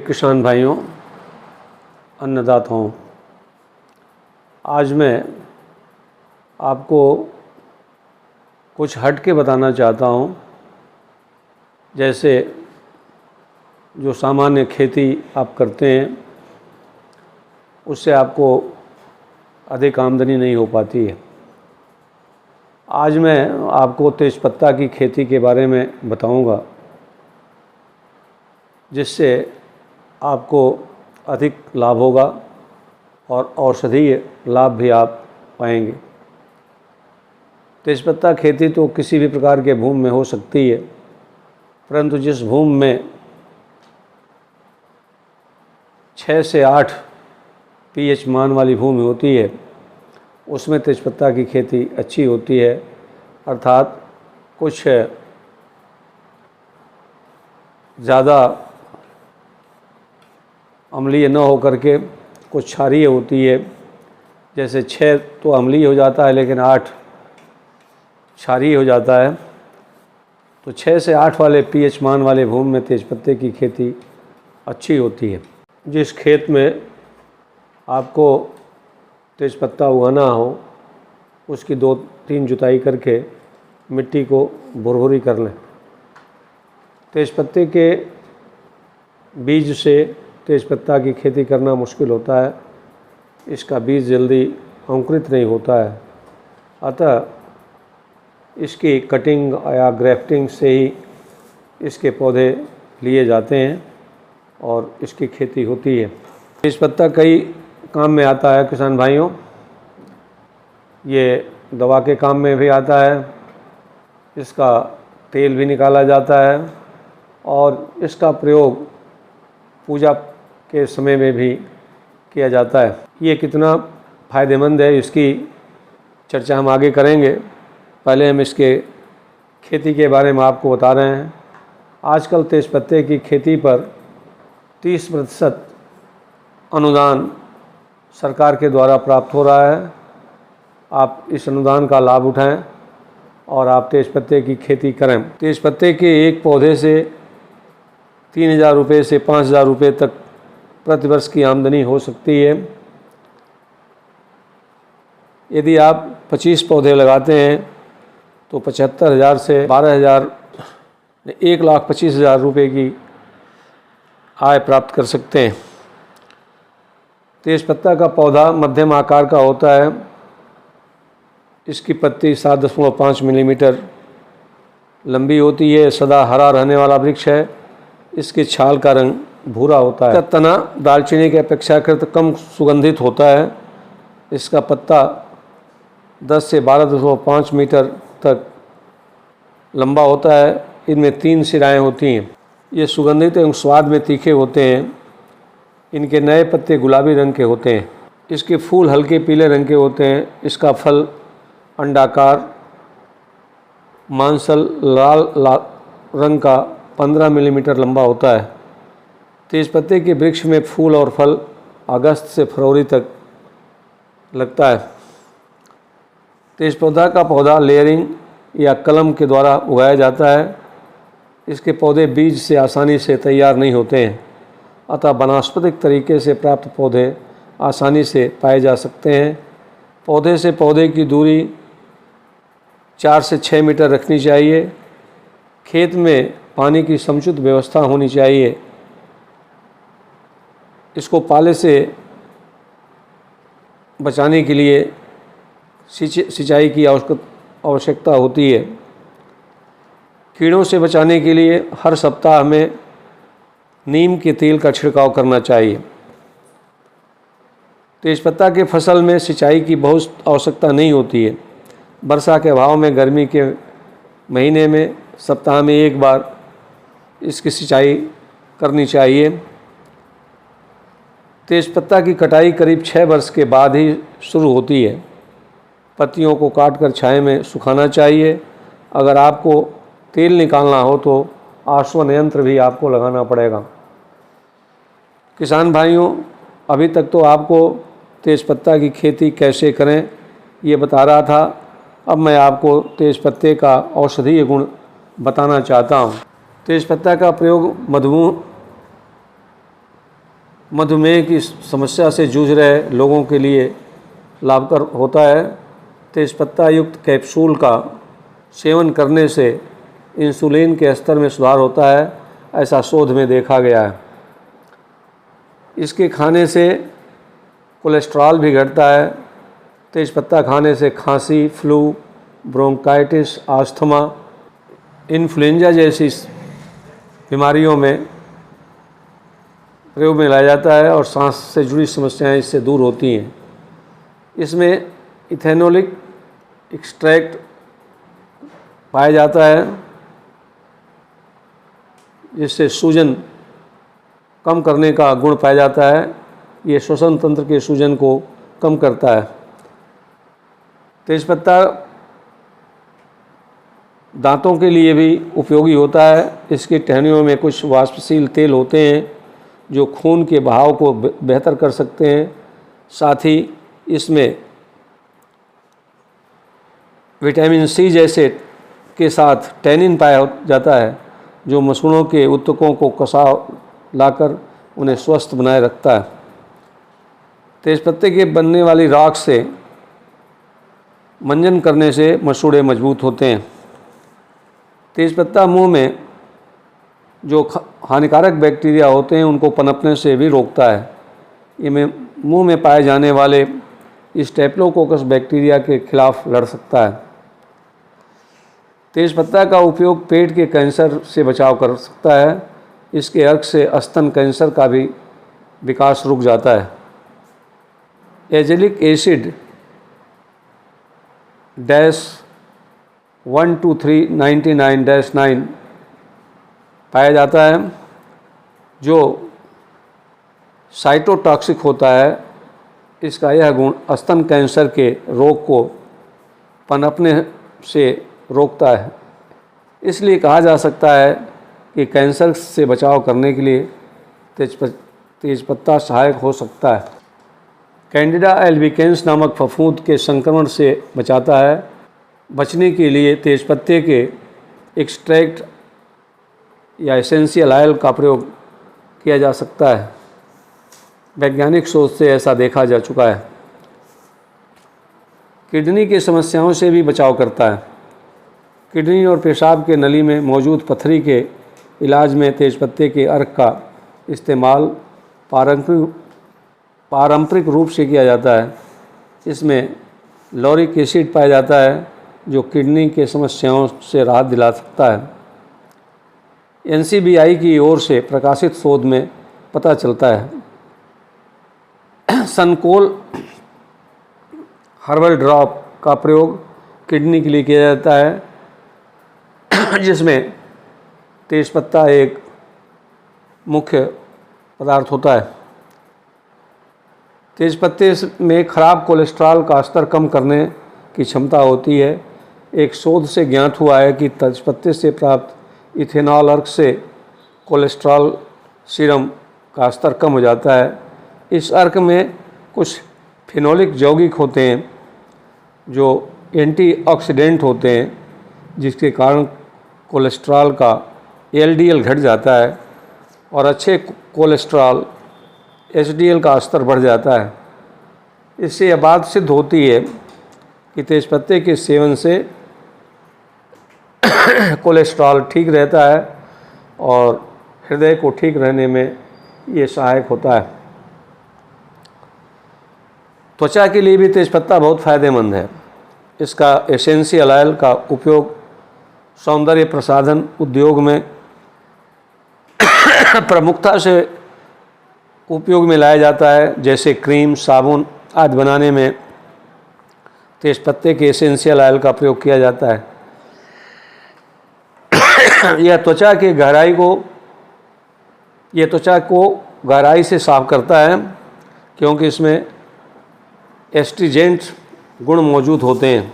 किसान भाइयों, अन्नदाताओं, आज मैं आपको कुछ हट के बताना चाहता हूँ। जैसे जो सामान्य खेती आप करते हैं उससे आपको अधिक आमदनी नहीं हो पाती है। आज मैं आपको तेज़पत्ता की खेती के बारे में बताऊंगा, जिससे आपको अधिक लाभ होगा और औषधीय लाभ भी आप पाएंगे। तेज़पत्ता खेती तो किसी भी प्रकार के भूमि में हो सकती है, परंतु जिस भूमि में 6 से 8 pH मान वाली भूमि होती है उसमें तेज़पत्ता की खेती अच्छी होती है। अर्थात कुछ ज़्यादा अम्लीय न हो करके कुछ क्षारीय होती है। जैसे 6 तो अम्लीय हो जाता है लेकिन 8 क्षारीय हो जाता है। तो 6 से 8 वाले pH मान वाले भूमि में तेज़पत्ते की खेती अच्छी होती है। जिस खेत में आपको तेज़पत्ता उगाना हो उसकी 2-3 जुताई करके मिट्टी को भुरभुरी कर लें। तेज़पत्ते के बीज से तेज़पत्ता की खेती करना मुश्किल होता है। इसका बीज जल्दी अंकुरित नहीं होता है, अतः इसकी कटिंग या ग्राफ्टिंग से ही इसके पौधे लिए जाते हैं और इसकी खेती होती है। तेज़पत्ता कई काम में आता है किसान भाइयों। ये दवा के काम में भी आता है, इसका तेल भी निकाला जाता है और इसका प्रयोग पूजा के समय में भी किया जाता है। ये कितना फ़ायदेमंद है इसकी चर्चा हम आगे करेंगे। पहले हम इसके खेती के बारे में आपको बता रहे हैं। आजकल तेज़पत्ते की खेती पर 30% अनुदान सरकार के द्वारा प्राप्त हो रहा है। आप इस अनुदान का लाभ उठाएं और आप तेज़पत्ते की खेती करें। तेज़पत्ते के एक पौधे से 3,000 रुपये से 5,000 रुपये तक प्रतिवर्ष की आमदनी हो सकती है। यदि आप 25 पौधे लगाते हैं तो 75,000 से 12,000 1,25,000 रुपये की आय प्राप्त कर सकते हैं। तेज़पत्ता का पौधा मध्यम आकार का होता है। इसकी पत्ती 7.5 मिलीमीटर लंबी होती है। सदा हरा रहने वाला वृक्ष है। इसकी छाल का रंग भूरा होता है। इसका तना दालचीनी के अपेक्षाकृत कम सुगंधित होता है। इसका पत्ता 10 से 12.5 मीटर तक लंबा होता है। इनमें 3 शिराएँ होती हैं। ये सुगंधित एवं स्वाद में तीखे होते हैं। इनके नए पत्ते गुलाबी रंग के होते हैं। इसके फूल हल्के पीले रंग के होते हैं। इसका फल अंडाकार मांसल लाल रंग का 15 मिलीमीटर लंबा होता है। तेज़पत्ते के वृक्ष में फूल और फल अगस्त से फरवरी तक लगता है। तेज़पत्ता का पौधा लेयरिंग या कलम के द्वारा उगाया जाता है। इसके पौधे बीज से आसानी से तैयार नहीं होते हैं, अतः वनस्पतिक तरीके से प्राप्त पौधे आसानी से पाए जा सकते हैं। पौधे से पौधे की दूरी 4 से 6 मीटर रखनी चाहिए। खेत में पानी की समुचित व्यवस्था होनी चाहिए। इसको पाले से बचाने के लिए सिंचाई की आवश्यकता होती है। कीड़ों से बचाने के लिए हर सप्ताह हमें नीम के तेल का छिड़काव करना चाहिए। तेज़पत्ता के फसल में सिंचाई की बहुत आवश्यकता नहीं होती है। वर्षा के अभाव में गर्मी के महीने में सप्ताह में एक बार इसकी सिंचाई करनी चाहिए। तेज़पत्ता की कटाई करीब 6 वर्ष के बाद ही शुरू होती है। पत्तियों को काटकर छाया में सुखाना चाहिए। अगर आपको तेल निकालना हो तो आसवन यंत्र भी आपको लगाना पड़ेगा। किसान भाइयों, अभी तक तो आपको तेज़पत्ता की खेती कैसे करें ये बता रहा था। अब मैं आपको तेज़पत्ते का औषधीय गुण बताना चाहता हूँ। तेज़पत्ता का प्रयोग मधुमेह मधुमेह की समस्या से जूझ रहे लोगों के लिए लाभकर होता है। तेज़पत्ता युक्त कैप्सूल का सेवन करने से इंसुलिन के स्तर में सुधार होता है, ऐसा शोध में देखा गया है। इसके खाने से कोलेस्ट्रॉल भी घटता है। तेज़पत्ता खाने से खांसी, फ्लू, ब्रोंकाइटिस, अस्थमा, इन्फ्लुएंजा जैसी बीमारियों में प्रयोग में लाया जाता है और सांस से जुड़ी समस्याएं इससे दूर होती हैं। इसमें इथेनोलिक एक्सट्रैक्ट पाया जाता है, जिससे सूजन कम करने का गुण पाया जाता है। ये श्वसन तंत्र के सूजन को कम करता है। तेज़पत्ता दांतों के लिए भी उपयोगी होता है। इसकी टहनियों में कुछ वाष्पशील तेल होते हैं जो खून के बहाव को बेहतर कर सकते हैं। साथ ही इसमें विटामिन सी जैसे के साथ टैनिन पाया जाता है, जो मसूड़ों के ऊतकों को कसा लाकर उन्हें स्वस्थ बनाए रखता है। तेज़पत्ते के बनने वाली राख से मंजन करने से मसूड़े मजबूत होते हैं। तेज़पत्ता मुंह में जो हानिकारक बैक्टीरिया होते हैं उनको पनपने से भी रोकता है। ये मुंह में पाए जाने वाले स्टेप्लोकोकस बैक्टीरिया के खिलाफ लड़ सकता है। तेज़पत्ता का उपयोग पेट के कैंसर से बचाव कर सकता है। इसके अर्क से स्तन कैंसर का भी विकास रुक जाता है। एजेलिक एसिड -12399-9 पाया जाता है, जो साइटोटॉक्सिक होता है। इसका यह गुण स्तन कैंसर के रोग को पनपने से रोकता है। इसलिए कहा जा सकता है कि कैंसर से बचाव करने के लिए तेज़पत्ता सहायक हो सकता है। कैंडिडा एल्बिकेंस नामक फफूंद के संक्रमण से बचाता है। बचने के लिए तेज़पत्ते के एक्सट्रैक्ट या एसेंशियल ऑयल का प्रयोग किया जा सकता है। वैज्ञानिक शोध से ऐसा देखा जा चुका है। किडनी की समस्याओं से भी बचाव करता है। किडनी और पेशाब के नली में मौजूद पथरी के इलाज में तेज़पत्ते के अर्क का इस्तेमाल पारंपरिक रूप से किया जाता है। इसमें लॉरिक एसिड पाया जाता है, जो किडनी के समस्याओं से राहत दिला सकता है। NCBI की ओर से प्रकाशित शोध में पता चलता है सनकोल हर्बल ड्रॉप का प्रयोग किडनी के लिए किया जाता है, जिसमें तेज़पत्ता एक मुख्य पदार्थ होता है। तेज़पत्ते में खराब कोलेस्ट्रॉल का स्तर कम करने की क्षमता होती है। एक शोध से ज्ञात हुआ है कि तेज़पत्ते से प्राप्त इथेनॉल अर्क से कोलेस्ट्रॉल सीरम का स्तर कम हो जाता है। इस अर्क में कुछ फिनोलिक यौगिक होते हैं जो एंटीऑक्सीडेंट होते हैं, जिसके कारण कोलेस्ट्रॉल का LDL घट जाता है और अच्छे कोलेस्ट्रॉल HDL का स्तर बढ़ जाता है। इससे यह बात सिद्ध होती है कि तेज़पत्ते के सेवन से कोलेस्ट्रॉल ठीक रहता है और हृदय को ठीक रहने में ये सहायक होता है। त्वचा के लिए भी तेज़पत्ता बहुत फ़ायदेमंद है। इसका एसेंशियल ऑयल का उपयोग सौंदर्य प्रसाधन उद्योग में प्रमुखता से उपयोग में लाया जाता है, जैसे क्रीम, साबुन आदि बनाने में तेज़पत्ते के एसेंशियल ऑयल का प्रयोग किया जाता है। यह त्वचा को गहराई से साफ करता है, क्योंकि इसमें एस्ट्रीजेंट गुण मौजूद होते हैं।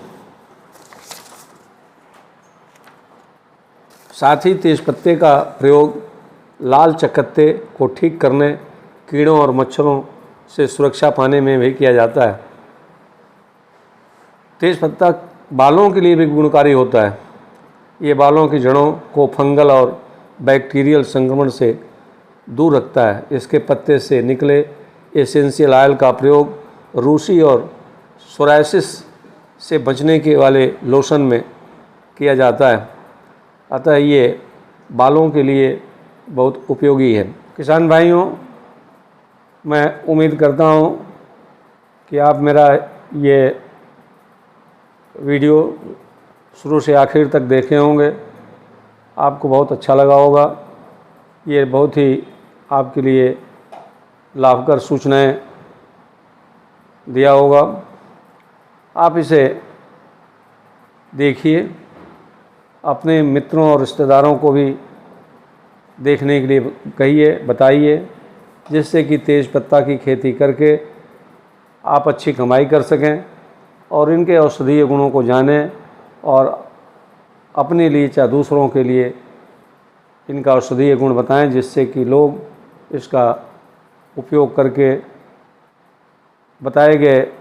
साथ ही तेज़पत्ते का प्रयोग लाल चकत्ते को ठीक करने, कीड़ों और मच्छरों से सुरक्षा पाने में भी किया जाता है। तेज़पत्ता बालों के लिए भी गुणकारी होता है। ये बालों की जड़ों को फंगल और बैक्टीरियल संक्रमण से दूर रखता है। इसके पत्ते से निकले एसेंशियल ऑयल का प्रयोग रूसी और सोरायसिस से बचने के वाले लोशन में किया जाता है। अतः ये बालों के लिए बहुत उपयोगी है। किसान भाइयों, मैं उम्मीद करता हूँ कि आप मेरा ये वीडियो शुरू से आखिर तक देखे होंगे, आपको बहुत अच्छा लगा होगा। ये बहुत ही आपके लिए लाभकर सूचनाएं दिया होगा। आप इसे देखिए, अपने मित्रों और रिश्तेदारों को भी देखने के लिए कहिए, बताइए, जिससे कि तेज पत्ता की खेती करके आप अच्छी कमाई कर सकें और इनके औषधीय गुणों को जानें और अपने लिए चाहे दूसरों के लिए इनका औषधीय गुण बताएं, जिससे कि लोग इसका उपयोग करके बताए गए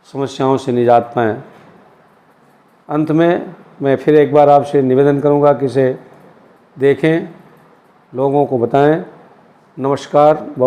समस्याओं से निजात पाएं। अंत में मैं फिर एक बार आपसे निवेदन करूंगा कि इसे देखें, लोगों को बताएं। नमस्कार। बहुत